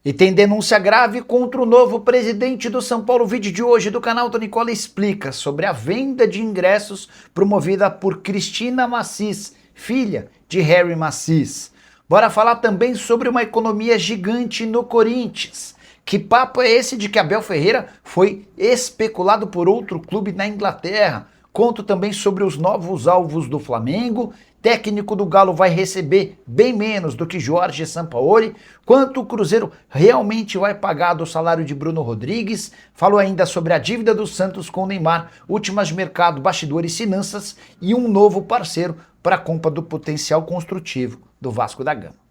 E tem denúncia grave contra o novo presidente do São Paulo. O vídeo de hoje do canal do Nicola explica sobre a venda de ingressos promovida por Cristina Macis, filha de Harry Macis. Bora falar também sobre uma economia gigante no Corinthians. Que papo é esse de que Abel Ferreira foi especulado por outro clube na Inglaterra? Conto também sobre os novos alvos do Flamengo. Técnico do Galo vai receber bem menos do que Jorge Sampaoli. Quanto o Cruzeiro realmente vai pagar do salário de Bruno Rodrigues? Falo ainda sobre a dívida do Santos com o Neymar, últimas de mercado, bastidores, finanças e um novo parceiro para a compra do potencial construtivo do Vasco da Gama.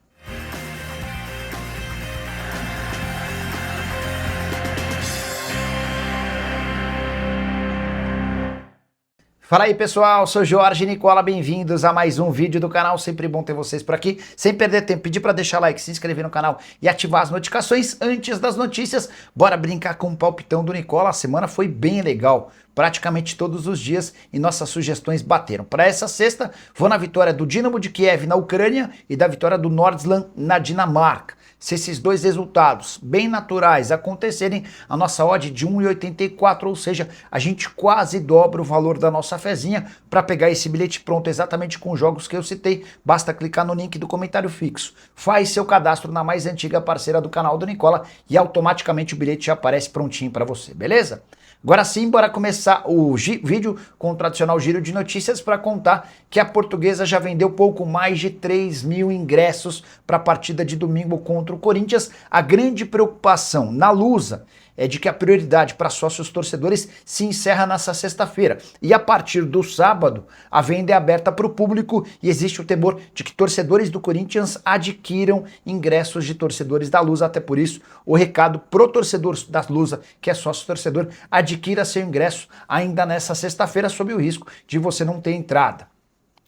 Fala aí pessoal, sou Jorge Nicola, bem-vindos a mais um vídeo do canal, sempre bom ter vocês por aqui. Sem perder tempo, pedir para deixar like, se inscrever no canal e ativar as notificações antes das notícias. Bora brincar com o palpitão do Nicola, a semana foi bem legal, praticamente todos os dias e nossas sugestões bateram. Para essa sexta, vou na vitória do Dinamo de Kiev na Ucrânia e da vitória do Nordsjælland na Dinamarca. Se esses dois resultados bem naturais acontecerem, a nossa odd de 1,84, ou seja, a gente quase dobra o valor da nossa fezinha. Para pegar esse bilhete pronto exatamente com os jogos que eu citei, basta clicar no link do comentário fixo. Faz seu cadastro na mais antiga parceira do canal do Nicola e automaticamente o bilhete já aparece prontinho para você, beleza? Agora sim, bora começar o vídeo com o tradicional giro de notícias para contar que a Portuguesa já vendeu pouco mais de 3 mil ingressos para a partida de domingo contra o Corinthians. A grande preocupação na Lusa é de que a prioridade para sócios torcedores se encerra nessa sexta-feira. E a partir do sábado, a venda é aberta para o público e existe o temor de que torcedores do Corinthians adquiram ingressos de torcedores da Lusa. Até por isso, o recado pro torcedor da Lusa, que é sócio torcedor, adquira seu ingresso ainda nessa sexta-feira, sob o risco de você não ter entrada.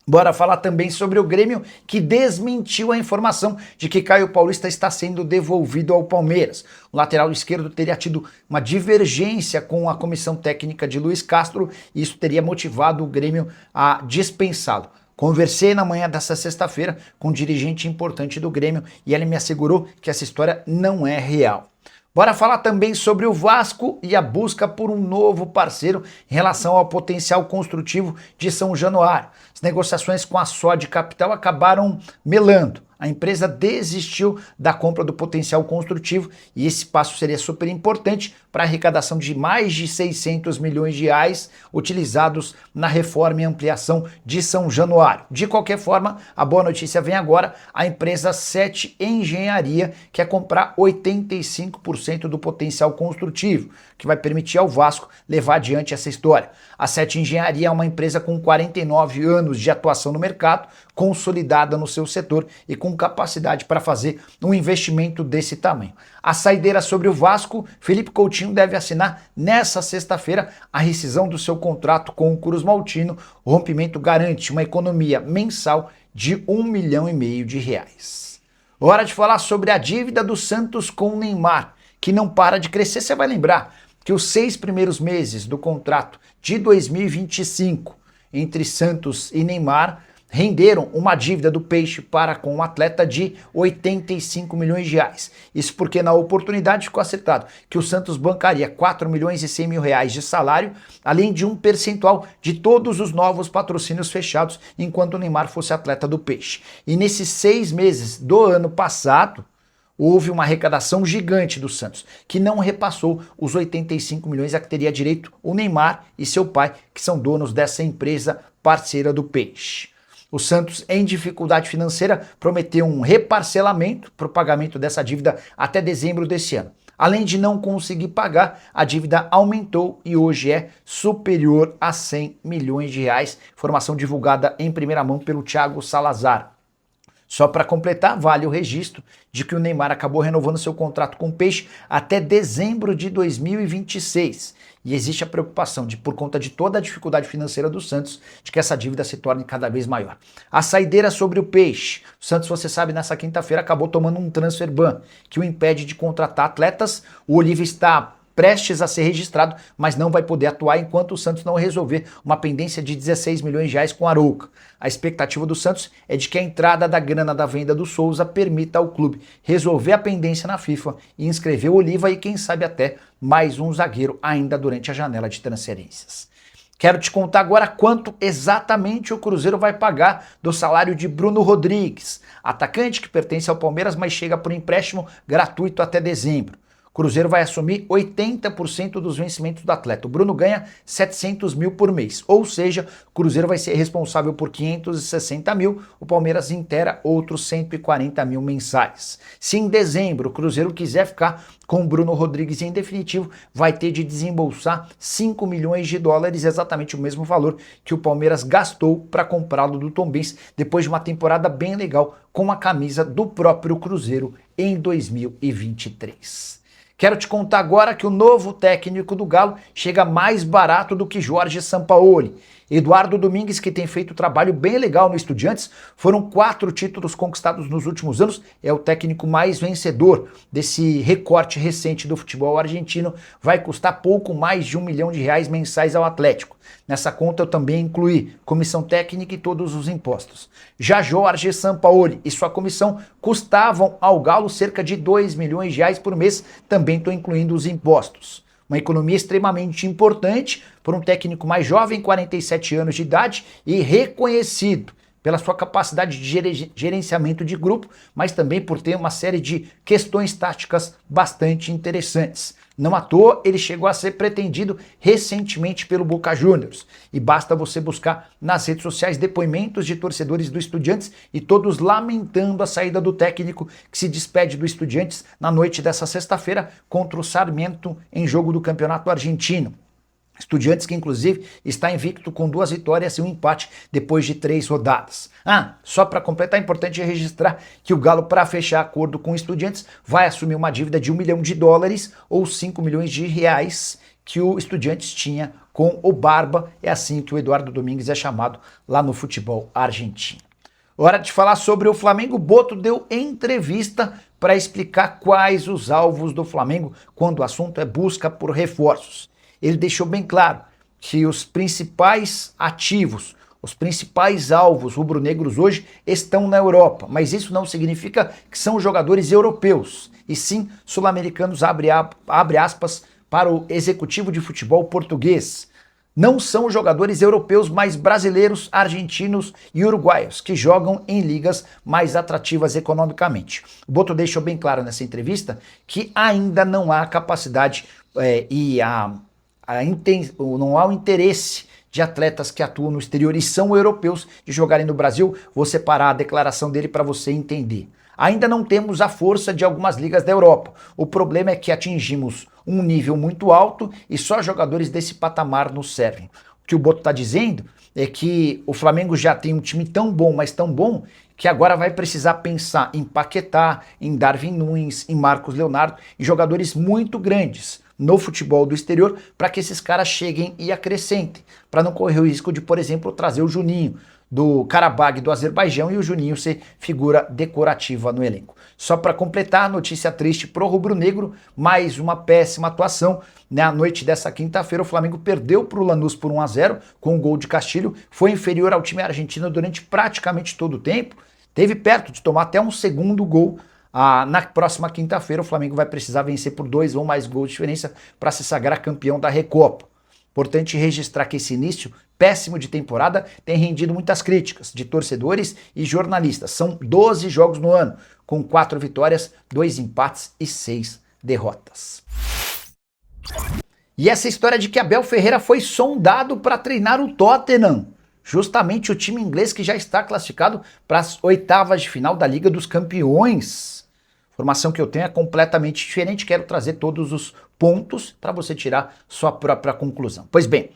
Bora falar também sobre o Grêmio, que desmentiu a informação de que Caio Paulista está sendo devolvido ao Palmeiras. O lateral esquerdo teria tido uma divergência com a comissão técnica de Luiz Castro e isso teria motivado o Grêmio a dispensá-lo. Conversei na manhã dessa sexta-feira com um dirigente importante do Grêmio e ele me assegurou que essa história não é real. Bora falar também sobre o Vasco e a busca por um novo parceiro em relação ao potencial construtivo de São Januário. As negociações com a Sod Capital acabaram melando. A empresa desistiu da compra do potencial construtivo e esse passo seria super importante para a arrecadação de mais de 600 milhões de reais utilizados na reforma e ampliação de São Januário. De qualquer forma, a boa notícia vem agora, a empresa 7 Engenharia quer comprar 85% do potencial construtivo, que vai permitir ao Vasco levar adiante essa história. A 7 Engenharia é uma empresa com 49 anos de atuação no mercado, consolidada no seu setor e com capacidade para fazer um investimento desse tamanho. A saideira sobre o Vasco, Felipe Coutinho deve assinar nessa sexta-feira a rescisão do seu contrato com o Cruz Maltino. O rompimento garante uma economia mensal de 1,5 milhão de reais. Hora de falar sobre a dívida do Santos com o Neymar, que não para de crescer. Você vai lembrar que os 6 primeiros meses do contrato de 2025 entre Santos e Neymar renderam uma dívida do Peixe para com o atleta de 85 milhões de reais. Isso porque na oportunidade ficou acertado que o Santos bancaria 4 milhões e 100 mil reais de salário, além de um percentual de todos os novos patrocínios fechados enquanto o Neymar fosse atleta do Peixe. E nesses 6 meses do ano passado, houve uma arrecadação gigante do Santos, que não repassou os 85 milhões a que teria direito o Neymar e seu pai, que são donos dessa empresa parceira do Peixe. O Santos, em dificuldade financeira, prometeu um reparcelamento para o pagamento dessa dívida até dezembro desse ano. Além de não conseguir pagar, a dívida aumentou e hoje é superior a 100 milhões de reais. Informação divulgada em primeira mão pelo Thiago Salazar. Só para completar, vale o registro de que o Neymar acabou renovando seu contrato com o Peixe até dezembro de 2026. E existe a preocupação de, por conta de toda a dificuldade financeira do Santos, de que essa dívida se torne cada vez maior. A saideira sobre o Peixe. O Santos, você sabe, nessa quinta-feira acabou tomando um transfer ban que o impede de contratar atletas. O Olívia está prestes a ser registrado, mas não vai poder atuar enquanto o Santos não resolver uma pendência de 16 milhões de reais com Arouca. A expectativa do Santos é de que a entrada da grana da venda do Souza permita ao clube resolver a pendência na FIFA e inscrever o Oliva e quem sabe até mais um zagueiro ainda durante a janela de transferências. Quero te contar agora quanto exatamente o Cruzeiro vai pagar do salário de Bruno Rodrigues, atacante que pertence ao Palmeiras, mas chega por empréstimo gratuito até dezembro. O Cruzeiro vai assumir 80% dos vencimentos do atleta. O Bruno ganha 700 mil por mês, ou seja, o Cruzeiro vai ser responsável por 560 mil, o Palmeiras inteira outros 140 mil mensais. Se em dezembro o Cruzeiro quiser ficar com o Bruno Rodrigues em definitivo, vai ter de desembolsar 5 milhões de dólares, exatamente o mesmo valor que o Palmeiras gastou para comprá-lo do Tombense, depois de uma temporada bem legal com a camisa do próprio Cruzeiro em 2023. Quero te contar agora que o novo técnico do Galo chega mais barato do que Jorge Sampaoli. Eduardo Domingues, que tem feito um trabalho bem legal no Estudiantes, foram 4 títulos conquistados nos últimos anos, é o técnico mais vencedor desse recorte recente do futebol argentino, vai custar pouco mais de R$1 milhão mensais ao Atlético. Nessa conta eu também incluí comissão técnica e todos os impostos. Já Jorge Sampaoli e sua comissão custavam ao Galo cerca de R$2 milhões por mês, também estou incluindo os impostos. Uma economia extremamente importante por um técnico mais jovem, 47 anos de idade e reconhecido pela sua capacidade de gerenciamento de grupo, mas também por ter uma série de questões táticas bastante interessantes. Não à toa, ele chegou a ser pretendido recentemente pelo Boca Juniors. E basta você buscar nas redes sociais depoimentos de torcedores do Estudiantes e todos lamentando a saída do técnico que se despede do Estudiantes na noite dessa sexta-feira contra o Sarmiento em jogo do Campeonato Argentino. Estudiantes que, inclusive, está invicto com 2 vitórias e um empate depois de 3 rodadas. Só para completar, é importante registrar que o Galo, para fechar acordo com Estudiantes, vai assumir uma dívida de $1 milhão ou 5 milhões de reais que o Estudiantes tinha com o Barba. É assim que o Eduardo Domingues é chamado lá no futebol argentino. Hora de falar sobre o Flamengo. Boto deu entrevista para explicar quais os alvos do Flamengo quando o assunto é busca por reforços. Ele deixou bem claro que os principais ativos, os principais alvos rubro-negros hoje estão na Europa, mas isso não significa que são jogadores europeus, e sim sul-americanos, abre aspas, para o executivo de futebol português. Não são jogadores europeus, mas brasileiros, argentinos e uruguaios, que jogam em ligas mais atrativas economicamente. O Boto deixou bem claro nessa entrevista que ainda não há capacidade não há o interesse de atletas que atuam no exterior e são europeus de jogarem no Brasil. Vou separar a declaração dele para você entender. Ainda não temos a força de algumas ligas da Europa. O problema é que atingimos um nível muito alto e só jogadores desse patamar nos servem. O que o Boto está dizendo é que o Flamengo já tem um time tão bom, mas tão bom, que agora vai precisar pensar em Paquetá, em Darwin Núñez, em Marcos Leonardo, em jogadores muito grandes no futebol do exterior, para que esses caras cheguem e acrescentem, para não correr o risco de, por exemplo, trazer o Juninho do Karabag do Azerbaijão e o Juninho ser figura decorativa no elenco. Só para completar, notícia triste pro rubro-negro, mais uma péssima atuação. Na noite dessa quinta-feira, o Flamengo perdeu para o Lanús por 1-0 com um gol de Castilho, foi inferior ao time argentino durante praticamente todo o tempo, teve perto de tomar até um segundo gol. Na próxima quinta-feira, o Flamengo vai precisar vencer por 2 ou mais gols de diferença para se sagrar campeão da Recopa. Importante registrar que esse início péssimo de temporada tem rendido muitas críticas de torcedores e jornalistas. São 12 jogos no ano, com 4 vitórias, 2 empates e 6 derrotas. E essa história de que Abel Ferreira foi sondado para treinar o Tottenham, justamente o time inglês que já está classificado para as oitavas de final da Liga dos Campeões. Informação que eu tenho é completamente diferente, quero trazer todos os pontos para você tirar sua própria conclusão. Pois bem,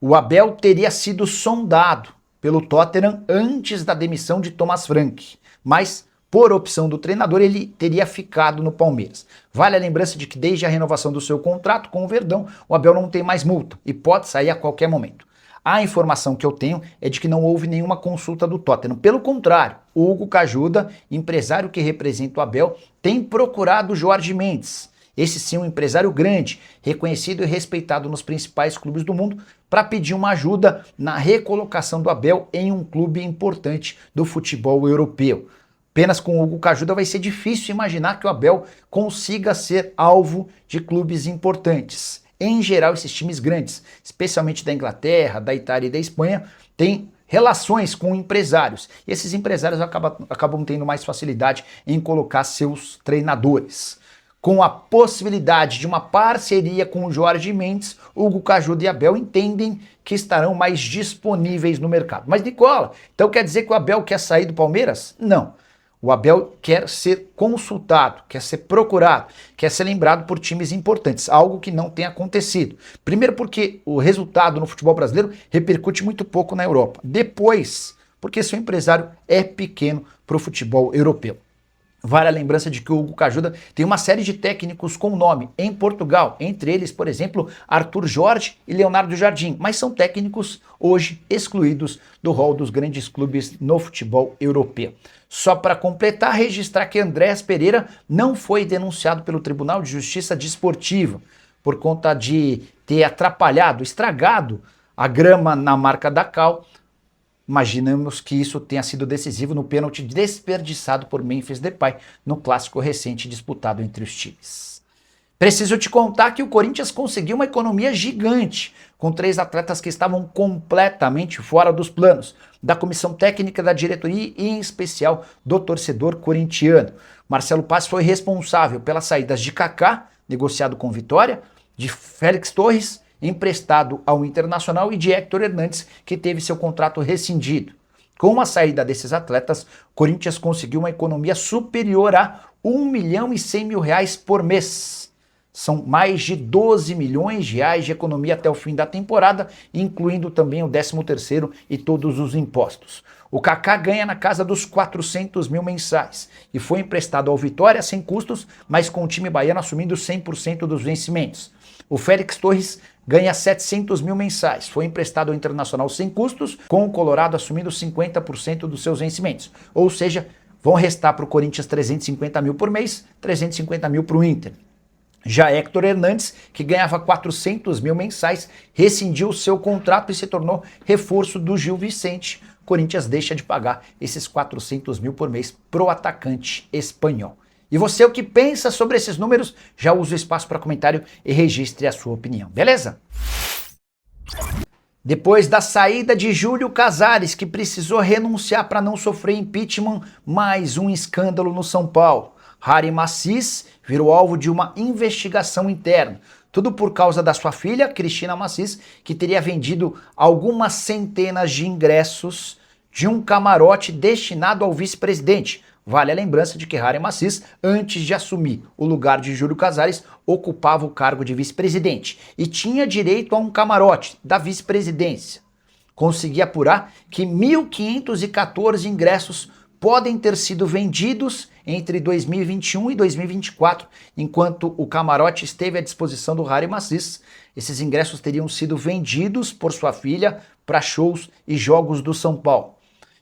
o Abel teria sido sondado pelo Tottenham antes da demissão de Thomas Frank, mas por opção do treinador ele teria ficado no Palmeiras. Vale a lembrança de que desde a renovação do seu contrato com o Verdão, o Abel não tem mais multa e pode sair a qualquer momento. A informação que eu tenho é de que não houve nenhuma consulta do Tottenham. Pelo contrário, o Hugo Cajuda, empresário que representa o Abel, tem procurado Jorge Mendes esse sim um empresário grande, reconhecido e respeitado nos principais clubes do mundo, para pedir uma ajuda na recolocação do Abel em um clube importante do futebol europeu. Apenas com o Hugo Cajuda vai ser difícil imaginar que o Abel consiga ser alvo de clubes importantes. Em geral, esses times grandes, especialmente da Inglaterra, da Itália e da Espanha, têm relações com empresários. E esses empresários acabam tendo mais facilidade em colocar seus treinadores. Com a possibilidade de uma parceria com o Jorge Mendes, Hugo Cajuda e Abel entendem que estarão mais disponíveis no mercado. Mas Nicola, então quer dizer que o Abel quer sair do Palmeiras? Não. O Abel quer ser consultado, quer ser procurado, quer ser lembrado por times importantes, algo que não tem acontecido. Primeiro porque o resultado no futebol brasileiro repercute muito pouco na Europa. Depois, porque seu empresário é pequeno para o futebol europeu. Vale a lembrança de que o Hugo Cajuda tem uma série de técnicos com nome em Portugal, entre eles, por exemplo, Arthur Jorge e Leonardo Jardim, mas são técnicos hoje excluídos do rol dos grandes clubes no futebol europeu. Só para completar, registrar que Andréas Pereira não foi denunciado pelo Tribunal de Justiça Desportiva por conta de ter atrapalhado, estragado a grama na marca da Cal. Imaginamos que isso tenha sido decisivo no pênalti desperdiçado por Memphis Depay no clássico recente disputado entre os times. Preciso te contar que o Corinthians conseguiu uma economia gigante, com 3 atletas que estavam completamente fora dos planos da comissão técnica da diretoria e, em especial, do torcedor corintiano. Marcelo Paz foi responsável pelas saídas de Kaká, negociado com Vitória, de Félix Torres, emprestado ao Internacional, e de Héctor Hernandes, que teve seu contrato rescindido. Com a saída desses atletas, o Corinthians conseguiu uma economia superior a R$1.100.000 por mês. São mais de 12 milhões de reais de economia até o fim da temporada, incluindo também o 13º e todos os impostos. O Kaká ganha na casa dos 400 mil mensais e foi emprestado ao Vitória sem custos, mas com o time baiano assumindo 100% dos vencimentos. O Félix Torres ganha 700 mil mensais, foi emprestado ao Internacional sem custos, com o Colorado assumindo 50% dos seus vencimentos. Ou seja, vão restar para o Corinthians 350 mil por mês, 350 mil para o Inter. Já Héctor Hernandes, que ganhava 400 mil mensais, rescindiu seu contrato e se tornou reforço do Gil Vicente. O Corinthians deixa de pagar esses 400 mil por mês pro atacante espanhol. E você, o que pensa sobre esses números? Já usa o espaço para comentário e registre a sua opinião, beleza? Depois da saída de Júlio Casares, que precisou renunciar para não sofrer impeachment, mais um escândalo no São Paulo. Harry Macis virou alvo de uma investigação interna. Tudo por causa da sua filha, Cristina Macis, que teria vendido algumas centenas de ingressos de um camarote destinado ao vice-presidente. Vale a lembrança de que Harry Macis, antes de assumir o lugar de Júlio Casares, ocupava o cargo de vice-presidente e tinha direito a um camarote da vice-presidência. Consegui apurar que 1.514 ingressos podem ter sido vendidos entre 2021 e 2024, enquanto o camarote esteve à disposição do Harry Macis. Esses ingressos teriam sido vendidos por sua filha para shows e jogos do São Paulo.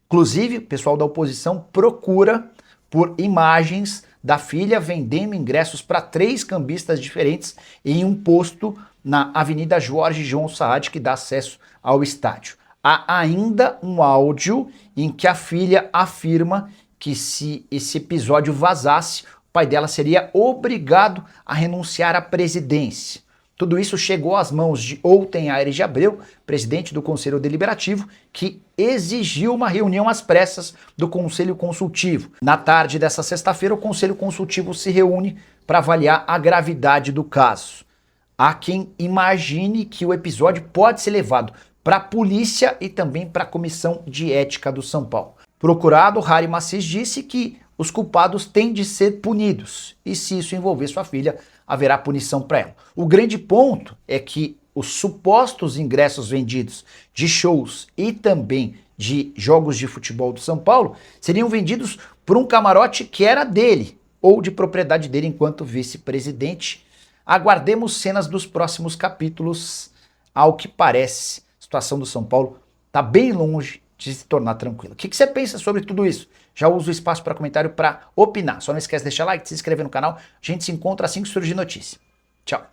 Inclusive, o pessoal da oposição procura por imagens da filha vendendo ingressos para 3 cambistas diferentes em um posto na Avenida Jorge João Saad, que dá acesso ao estádio. Há ainda um áudio em que a filha afirma que se esse episódio vazasse, o pai dela seria obrigado a renunciar à presidência. Tudo isso chegou às mãos de Outen Aires de Abreu, presidente do Conselho Deliberativo, que exigiu uma reunião às pressas do Conselho Consultivo. Na tarde dessa sexta-feira, o Conselho Consultivo se reúne para avaliar a gravidade do caso. Há quem imagine que o episódio pode ser levado para a polícia e também para a Comissão de Ética do São Paulo. Procurado, Harry Macis disse que os culpados têm de ser punidos e, se isso envolver sua filha, haverá punição para ela. O grande ponto é que os supostos ingressos vendidos de shows e também de jogos de futebol do São Paulo seriam vendidos por um camarote que era dele ou de propriedade dele enquanto vice-presidente. Aguardemos cenas dos próximos capítulos. Ao que parece, a situação do São Paulo está bem longe de se tornar tranquilo. O que você pensa sobre tudo isso? Já usa o espaço para comentário para opinar. Só não esquece de deixar like, de se inscrever no canal. A gente se encontra assim que surgir notícia. Tchau.